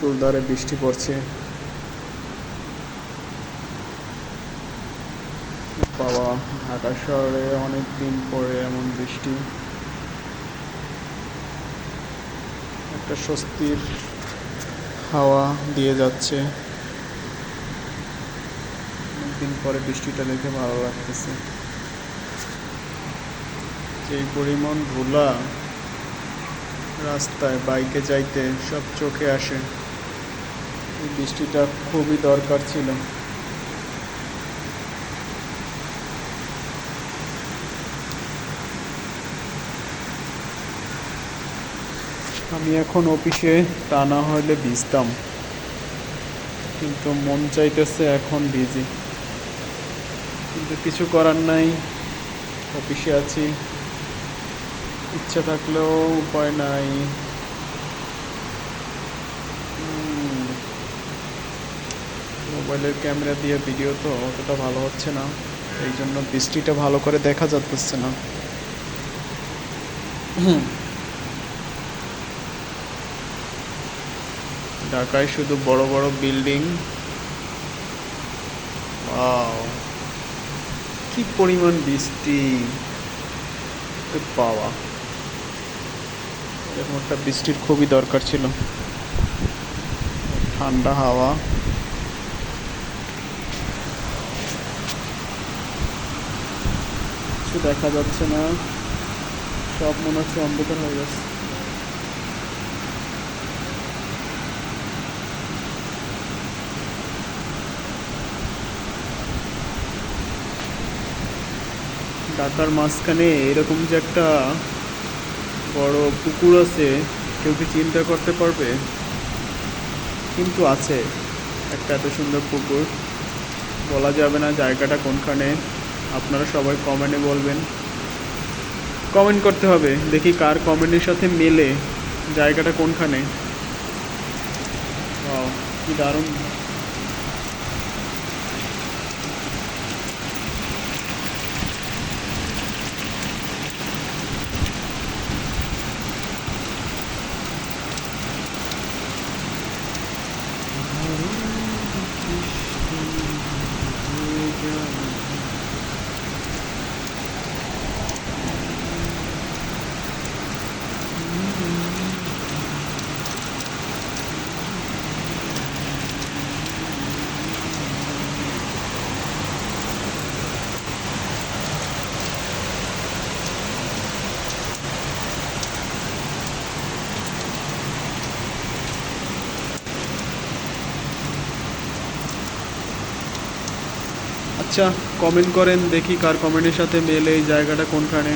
মুষলধারে বৃষ্টি পড়ছে। বাবা, ঢাকা শহরে অনেক দিন পরে এমন বৃষ্টি, একটা স্বস্তির হাওয়া দিয়ে যাচ্ছে। অনেকদিন পরে বৃষ্টিটা দেখে ভালো লাগতেছে। যেই পরিমাণ ধুলা রাস্তায় বাইকে যাইতে সব চোখে আসে, এই বৃষ্টিটা খুবই দরকার ছিল। আমি এখন অফিসে, তা না হলে ভিজতাম, কিন্তু মন চাইতেছে এখন ভিজি, কিন্তু কিছু করার নাই। অফিসে আছি, ইচ্ছা থাকলেও উপায় নাই। মোবাইলের ক্যামেরা দিয়ে ভিডিও তো অতটা ভালো হচ্ছে না, এই জন্য বৃষ্টিটা ভালো করে দেখা যাচ্ছে না। ঢাকায় শুধু বড় বড় বিল্ডিং। ওয়াও, কি পরিমাণ বৃষ্টি! বাবা, এরকম একটা বৃষ্টির খুবই দরকার ছিল। ঠান্ডা হাওয়া, কিছু দেখা যাচ্ছে না, সব মনে হচ্ছে অন্ধকার হয়ে গেছে। ঢাকার মাঝখানে এরকম যে একটা বড় পুকুর আছে, কেউ কি চিন্তা করতে পারবে? কিন্তু আছে একটা এত সুন্দর পুকুর, বলা যাবে না জায়গাটা কোনখানে। আপনারা সবাই কমেন্টে বলবেন, কমেন্ট করতে হবে, দেখি কার কমেন্টের সাথে মেলে জায়গাটা কোনখানে। ওয়াও, কি দারুণ! আচ্ছা, কমেন্ট করেন, দেখি কার কমেন্টের সাথে মেলে এই জায়গাটা কোনখানে।